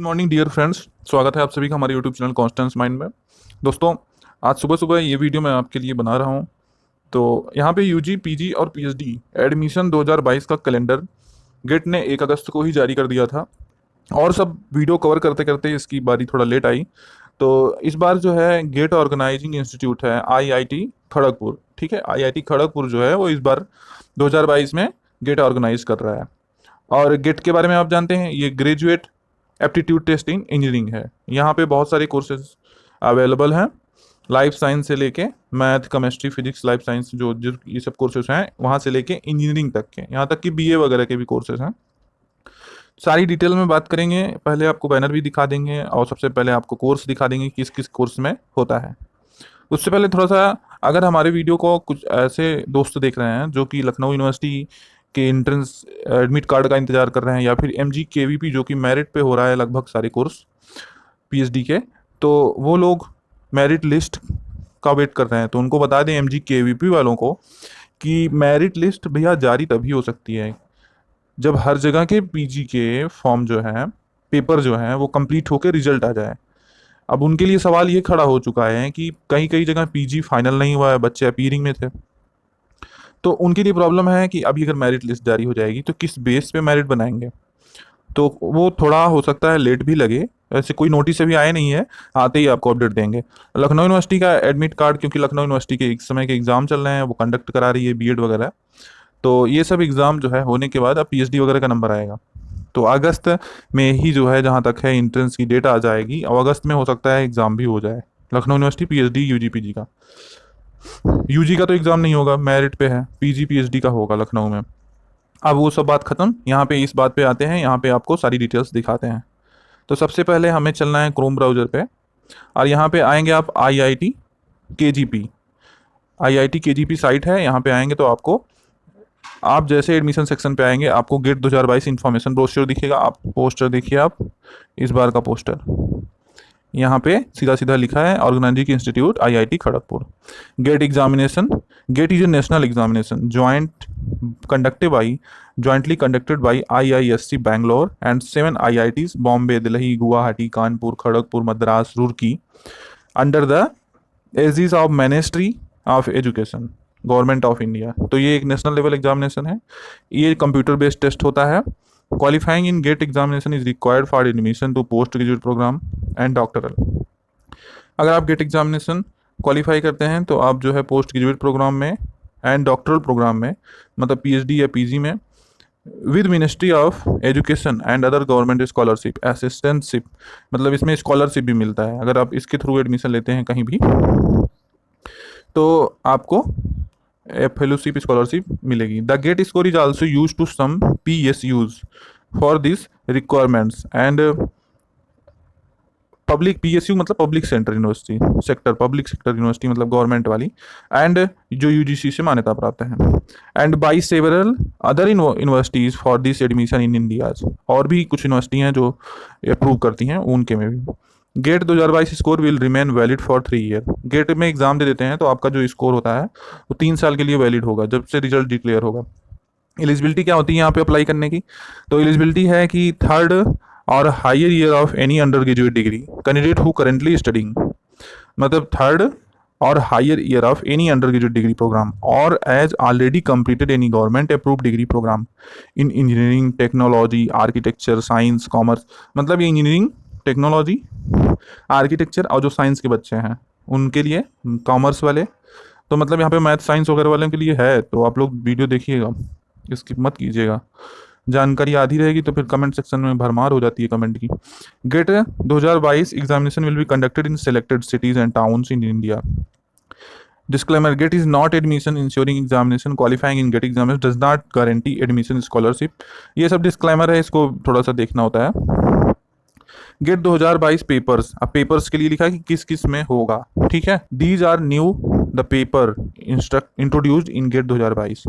Morning dear friends, स्वागत है आप सभी का हमारे यूट्यूब चैनल कॉन्स्टेंस माइंड में। दोस्तों, आज सुबह सुबह ये वीडियो मैं आपके लिए बना रहा हूँ। तो यहाँ पे यूजी, पीजी और पीएचडी एडमिशन 2022 का कैलेंडर गेट ने 1 अगस्त को ही जारी कर दिया था। और सब वीडियो कवर करते करते इसकी बारी थोड़ा लेट आई। तो इस बार जो है गेट ऑर्गेनाइजिंग इंस्टीट्यूट है आईआईटी खड़गपुर। ठीक है, आईआईटी खड़गपुर जो है वो इस बार 2022 में गेट ऑर्गेनाइज कर रहा है। और गेट के बारे में आप जानते हैं, ये graduate aptitude test in engineering है। यहाँ पे बहुत सारे कोर्सेज अवेलेबल हैं, लाइफ साइंस से लेके math, chemistry, physics, life science जो जो ये सब कोर्सेज हैं, वहाँ से लेके इंजीनियरिंग तक के, यहाँ तक कि बीए वगैरह के भी कोर्सेज हैं। सारी डिटेल में बात करेंगे। पहले आपको बैनर भी दिखा देंगे और सबसे पहले आपको कोर्स दिखा देंगे किस किस कोर्स में होता है। उससे पहले थोड़ा सा, अगर हमारे वीडियो को कुछ ऐसे दोस्त देख रहे हैं जो कि लखनऊ यूनिवर्सिटी के एंट्रेंस एडमिट कार्ड का इंतजार कर रहे हैं, या फिर एमजी केवीपी जो कि मेरिट पे हो रहा है लगभग सारे कोर्स पीएचडी के, तो वो लोग मेरिट लिस्ट का वेट कर रहे हैं। तो उनको बता दें एमजी केवीपी वालों को कि मेरिट लिस्ट भैया जारी तभी हो सकती है जब हर जगह के पीजी के फॉर्म जो है, पेपर जो है वो कंप्लीट होकर रिजल्ट आ जाए। अब उनके लिए सवाल ये खड़ा हो चुका है कि कई कई जगह पीजी फाइनल नहीं हुआ है, बच्चे अपीयरिंग में थे। तो उनके लिए प्रॉब्लम है कि अभी अगर मेरिट लिस्ट जारी हो जाएगी तो किस बेस पे मेरिट बनाएंगे। तो वो थोड़ा हो सकता है लेट भी लगे। ऐसे कोई नोटिस अभी आए नहीं है, आते ही आपको अपडेट देंगे। लखनऊ यूनिवर्सिटी का एडमिट कार्ड, क्योंकि लखनऊ यूनिवर्सिटी के एक समय के एग्जाम चल रहे हैं, वो कंडक्ट करा रही है बीएड वगैरह। तो ये सब एग्ज़ाम जो है होने के बाद अब पीएचडी वगैरह का नंबर आएगा। तो अगस्त में ही जो है, जहाँ तक है, एंट्रेंस की डेट आ जाएगी और अगस्त में हो सकता है एग्ज़ाम भी हो जाए Lucknow university PhD UG PG का। यूजी का तो एग्ज़ाम नहीं होगा, मेरिट पे है, पीजी पीएचडी का होगा लखनऊ में। अब वो सब बात ख़त्म, यहाँ पे इस बात पे आते हैं, यहाँ पे आपको सारी डिटेल्स दिखाते हैं। तो सबसे पहले हमें चलना है क्रोम ब्राउज़र पे, और यहाँ पे आएंगे आप IIT KGP. IIT KGP site है, यहाँ पे आएंगे तो आपको, आप जैसे एडमिशन सेक्शन पे आएंगे आपको गेट 2022 इन्फॉर्मेशन ब्रोशर दिखेगा। आप पोस्टर देखिए, आप इस बार का पोस्टर, यहाँ पे सीधा सीधा लिखा है organising institute IIT Kharagpur. GATE examination, GATE is a national examination jointly conducted by IISc Bangalore and 7 IITs Bombay, Delhi, Guwahati, Kanpur, Kharagpur, Madras, Roorkee under the aegis of Ministry of Education, government of India. तो ये एक national level examination है, ये computer based test होता है। Qualifying in GATE examination is required for admission to post graduate programme and doctoral. अगर आप gate examination qualify करते हैं तो आप जो है पोस्ट ग्रेजुएट प्रोग्राम में एंड डॉक्टरल प्रोग्राम में, मतलब पीएचडी या पीजी में, with ministry of education and other government scholarship assistantship, मतलब इसमें स्कॉलरशिप भी मिलता है। अगर आप इसके थ्रू एडमिशन लेते हैं कहीं भी तो आपको फेलोशिप स्कॉलरशिप मिलेगी। The GATE score is also use to some PSUs for this requirements and public PSU मतलब public centre university sector, public sector university मतलब गवर्नमेंट वाली, एंड जो यूजीसी से मान्यता प्राप्त है, and by several other universities for this admission in India. और भी कुछ यूनिवर्सिटी हैं जो अप्रूव करती हैं, उनके में भी। GATE 2022 score will remain valid for 3 year. GATE में एग्जाम दे देते हैं तो आपका जो स्कोर होता है वो 3 साल के लिए वैलिड होगा, जब से रिजल्ट डिक्लेयर होगा। एलिजिबिलिटी क्या होती है यहाँ पे अप्लाई करने की? तो एलिजिबिलिटी है कि थर्ड और higher year of any undergraduate degree candidate who currently studying, मतलब थर्ड और higher year of any undergraduate degree program और has already completed any government approved degree program in engineering, technology, architecture, science, commerce. मतलब ये engineering, technology, architecture और जो science के बच्चे हैं उनके लिए, कॉमर्स वाले, तो मतलब यहाँ पे मैथ साइंस वगैरह वालों के लिए है। तो आप लोग वीडियो देखिएगा, स्किप मत कीजिएगा, जानकारी आधी रहेगी तो फिर कमेंट सेक्शन में भरमार हो जाती है कमेंट की। GATE 2022 examination will be conducted in selected cities and towns in India. Disclaimer: GATE is not admission ensuring examination. Qualifying in GATE examination does not guarantee admission scholarship. ये सब disclaimer है, इसको थोड़ा सा देखना होता है। गेट 2022 पेपर्स, अब पेपर्स के लिए लिखा है कि किस किस में होगा। ठीक है, these are new the paper introduced in GATE 2022।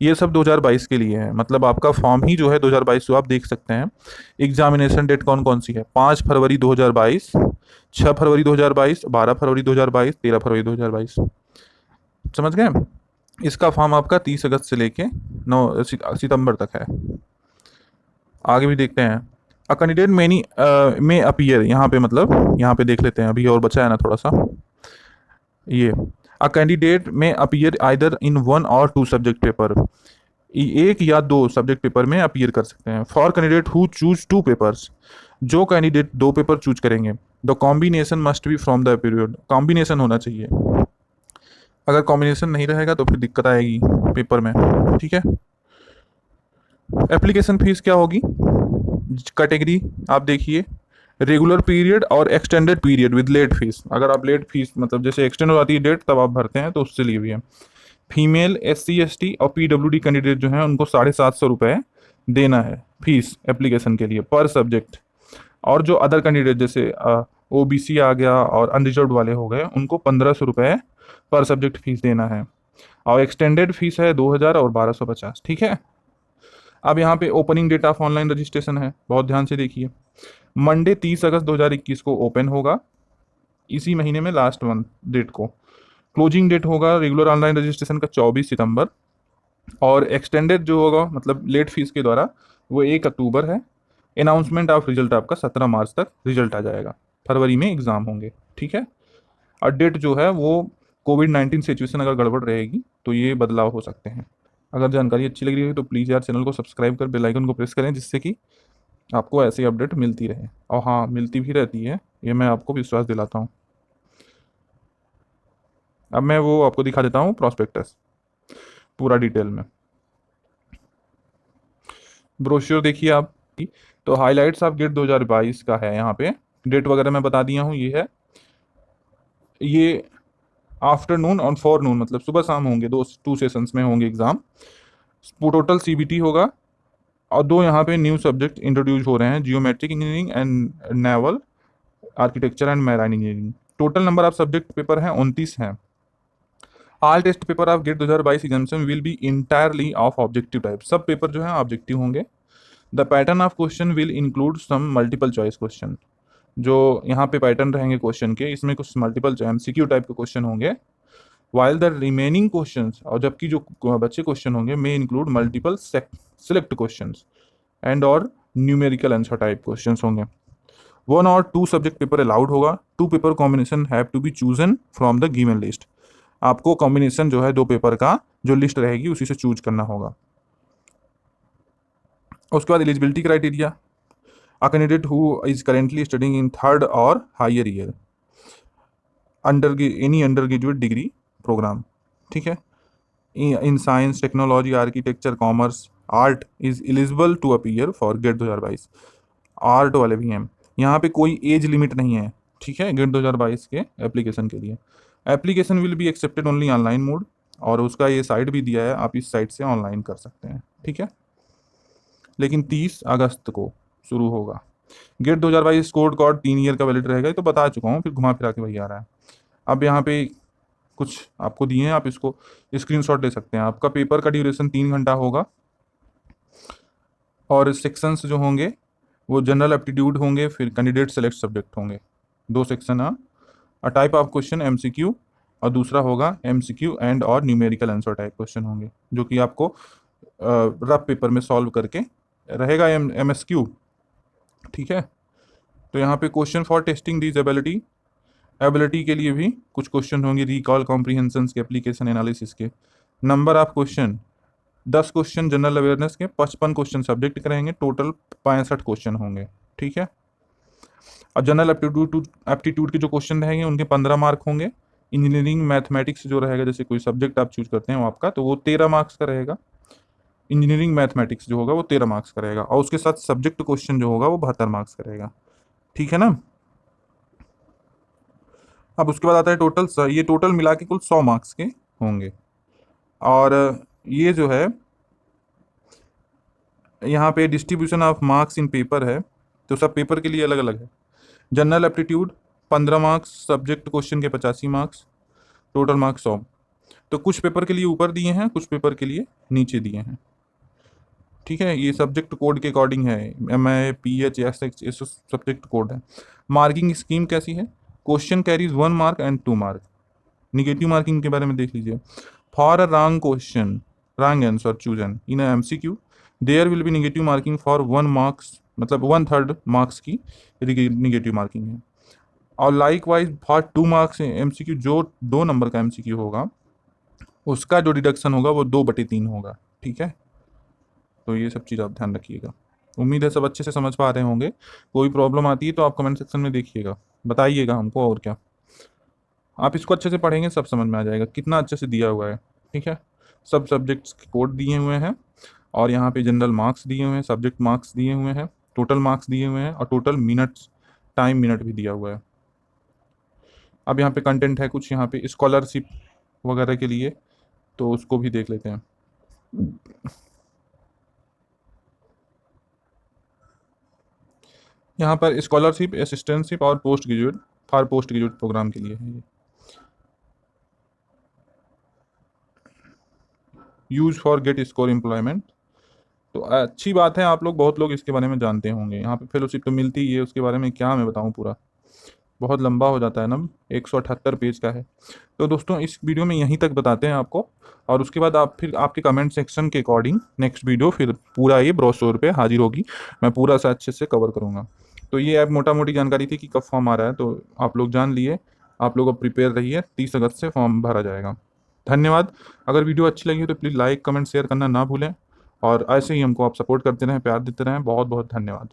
ये सब 2022 के लिए है, मतलब आपका फॉर्म ही जो है 2022 जो आप देख सकते हैं। एग्जामिनेशन डेट कौन कौन सी है? 5 फरवरी 2022, 6 फरवरी 2022, 12 फरवरी 2022, 13 फरवरी 2022। समझ गए? इसका फॉर्म आपका 30 अगस्त से लेके 9 सितंबर तक है। आगे भी देखते हैं। अ कैंडिडेट मेनी में अपीयर, यहाँ पे मतलब यहाँ पे देख लेते हैं, अभी और बचा है ना थोड़ा सा। ये अ कैंडिडेट में अपीयर आइदर इन वन और टू सब्जेक्ट पेपर, एक या दो सब्जेक्ट पेपर में अपीयर कर सकते हैं। For candidate who choose two papers, जो कैंडिडेट दो पेपर चूज करेंगे, the combination must be from the period, combination होना चाहिए। अगर कॉम्बिनेशन नहीं रहेगा तो फिर दिक्कत आएगी पेपर में, ठीक है। एप्लीकेशन फीस क्या होगी, कैटेगरी आप देखिए, रेगुलर पीरियड और extended period with late fee. अगर आप लेट फीस मतलब जैसे एक्सटेंड हो जाती है डेट तब आप भरते हैं तो उससे लिए भी है। फीमेल SC ST और PWD कैंडिडेट जो हैं उनको 750 रुपये देना है फीस एप्लीकेशन के लिए पर सब्जेक्ट। और जो अदर कैंडिडेट जैसे OBC आ गया और अनरिजर्व वाले हो गए उनको 1500 रुपये पर सब्जेक्ट फीस देना है। और एक्सटेंडेड फीस है 2000 और 1250, ठीक है। अब यहाँ पे opening date of online registration है, बहुत ध्यान से देखिए। मंडे 30 अगस्त 2021 को ओपन होगा, इसी महीने में लास्ट मंथ डेट को। क्लोजिंग डेट होगा रेगुलर ऑनलाइन रजिस्ट्रेशन का 24 सितंबर, और एक्सटेंडेड जो होगा मतलब लेट फीस के द्वारा वो 1 अक्टूबर है। अनाउंसमेंट ऑफ रिजल्ट आपका 17 मार्च तक रिजल्ट आ जाएगा, फरवरी में एग्ज़ाम होंगे, ठीक है। और डेट जो है वो कोविड-19 सिचुएशन अगर गड़बड़ रहेगी तो ये बदलाव हो सकते हैं। अगर जानकारी अच्छी लग रही है तो प्लीज़ यार चैनल को सब्सक्राइब कर बेल आइकन को प्रेस करें, जिससे कि आपको ऐसी अपडेट मिलती रहे। और हाँ, मिलती भी रहती है, ये मैं आपको विश्वास दिलाता हूँ। अब मैं वो आपको दिखा देता हूँ प्रॉस्पेक्टस पूरा डिटेल में। ब्रोश्योर देखिए आप, तो हाइलाइट्स ऑफ गेट 2022 का है, यहाँ पे डेट वगैरह मैं बता दिया हूँ। ये है, ये आफ्टरनून और फॉरनून मतलब सुबह शाम होंगे, दो टू सेशंस में होंगे एग्ज़ाम। टोटल CBT होगा, और दो यहाँ पे न्यू सब्जेक्ट इंट्रोड्यूस हो रहे हैं, geometric engineering and naval architecture and marine engineering. Total number of subject paper हैं 29 हैं। All test paper of GATE 2022 examination will be entirely of objective type, सब पेपर जो है ऑब्जेक्टिव होंगे। The pattern of question will include some multiple choice question, जो यहाँ पे pattern रहेंगे क्वेश्चन के, इसमें कुछ मल्टीपल MCQ टाइप के क्वेश्चन होंगे। वाइल द रिमेनिंग क्वेश्चंस, और जबकि जो बच्चे क्वेश्चन होंगे may include multiple select questions and और न्यूमेरिकल आंसर टाइप क्वेश्चंस होंगे। वन और टू सब्जेक्ट पेपर अलाउड होगा। Two paper combination have to be chosen from the given list, आपको कॉम्बिनेशन जो है दो पेपर का जो लिस्ट रहेगी उसी से चूज करना होगा। उसके बाद eligibility criteria, a candidate who is currently studying in third और higher year under any undergraduate degree program, ठीक है, in science technology architecture commerce art is eligible to appear for GATE 2022। Art वाले भी हैं, यहाँ पे कोई age limit नहीं है, ठीक है, गेट 2022 के एप्लीकेशन के लिए। Application will be accepted only online mode, और उसका ये साइट भी दिया है, आप इस साइट से ऑनलाइन कर सकते हैं, ठीक है। लेकिन 30 अगस्त को शुरू होगा। गेट 2022 स्कोर कार्ड 3 ईयर का वैलिड रहेगा, ये तो बता चुका हूँ, फिर घुमा फिरा के वही आ रहा है। अब यहाँ पे कुछ आपको दिए हैं, आप इसको स्क्रीनशॉट ले सकते हैं। आपका पेपर का ड्यूरेशन 3 घंटा होगा, और सेक्शंस जो होंगे वो जनरल एप्टीट्यूड होंगे, फिर कैंडिडेट सेलेक्ट सब्जेक्ट होंगे, दो सेक्शन है। A type of question MCQ, और दूसरा होगा MCQ एंड और न्यूमेरिकल आंसर टाइप क्वेश्चन होंगे, जो कि आपको रफ पेपर में सॉल्व करके रहेगा MSQ, ठीक है। तो यहाँ पे question for testing this ability, ability के लिए भी कुछ क्वेश्चन होंगे, रिकॉल कॉम्प्रीहेंशन के, एप्लीकेशन एनालिसिस के। Number of question 10 question general awareness के, 55 क्वेश्चन सब्जेक्ट के रहेंगे, टोटल 65 क्वेश्चन होंगे, ठीक है। और जनरल एप्टीट्यूड के जो क्वेश्चन रहेंगे उनके 15 मार्क होंगे। इंजीनियरिंग मैथमेटिक्स जो रहेगा, जैसे कोई सब्जेक्ट आप चूज करते हैं वो आपका, तो वो 13 मार्क्स का रहेगा। इंजीनियरिंग मैथमेटिक्स जो होगा वो 13 मार्क्स का रहेगा, और उसके साथ सब्जेक्ट क्वेश्चन जो होगा वो 72 मार्क्स का रहेगा, ठीक है ना। अब उसके बाद आता है टोटल, ये टोटल मिला के कुल 100 मार्क्स के होंगे। और ये जो है यहाँ पे distribution of marks in paper है, तो सब पेपर के लिए अलग अलग है। General aptitude 15 marks, subject question के 85 मार्क्स, टोटल मार्क्स 100। तो कुछ पेपर के लिए ऊपर दिए हैं, कुछ पेपर के लिए नीचे दिए हैं, ठीक है। ये सब्जेक्ट कोड के अकॉर्डिंग है, MI PH SX ये सब्जेक्ट कोड है। मार्किंग स्कीम कैसी है, question carries 1 mark and 2 mark. Negative marking के बारे में देख लीजिए। For a wrong question, wrong answer chosen in MCQ, there will be negative marking for 1 marks मतलब 1/3 मार्क्स की निगेटिव मार्किंग है। और likewise for 2 marks MCQ, जो 2 नंबर का एमसीक्यू होगा उसका जो डिडक्शन होगा वो 2/3 होगा। ठीक है, तो ये सब चीज़ आप ध्यान रखिएगा। उम्मीद है सब अच्छे से समझ पा रहे होंगे। कोई प्रॉब्लम आती है तो आप कमेंट सेक्शन में देखिएगा, बताइएगा हमको, और क्या। आप इसको अच्छे से पढ़ेंगे सब समझ में आ जाएगा, कितना अच्छे से दिया हुआ है। ठीक है, सब सब्जेक्ट्स के कोड दिए हुए हैं, और यहाँ पे जनरल मार्क्स दिए हुए हैं, सब्जेक्ट मार्क्स दिए हुए हैं, टोटल मार्क्स दिए हुए हैं, और टोटल मिनट्स, टाइम मिनट भी दिया हुआ है। अब यहाँ पे कंटेंट है कुछ, यहाँ पे स्कॉलरशिप वगैरह के लिए, तो उसको भी देख लेते हैं। यहाँ पर स्कॉलरशिप, असिस्टेंटशिप और post graduate, for post graduate programme के लिए है ये। Use for GATE score employment, तो अच्छी बात है, आप लोग बहुत लोग इसके बारे में जानते होंगे। यहाँ पे फेलोशिप तो मिलती ही है, उसके बारे में क्या मैं बताऊँ पूरा, बहुत लंबा हो जाता है ना, 178 पेज का है। तो दोस्तों इस वीडियो में यहीं तक बताते हैं आपको, और उसके बाद आप फिर आपके कमेंट सेक्शन के अकॉर्डिंग नेक्स्ट वीडियो फिर पूरा ये ब्रोशर पे हाजिर होगी, मैं पूरा सा अच्छे से कवर करूँगा। तो ये अब मोटा मोटी जानकारी थी कि कब फॉर्म आ रहा है, तो आप लोग जान लिए। आप लोग अब प्रिपेयर रहिए, 30 अगस्त से फॉर्म भरा जाएगा। धन्यवाद। अगर वीडियो अच्छी लगी हो तो प्लीज़ लाइक कमेंट शेयर करना ना भूलें, और ऐसे ही हमको आप सपोर्ट करते रहें, प्यार देते रहें। बहुत बहुत धन्यवाद।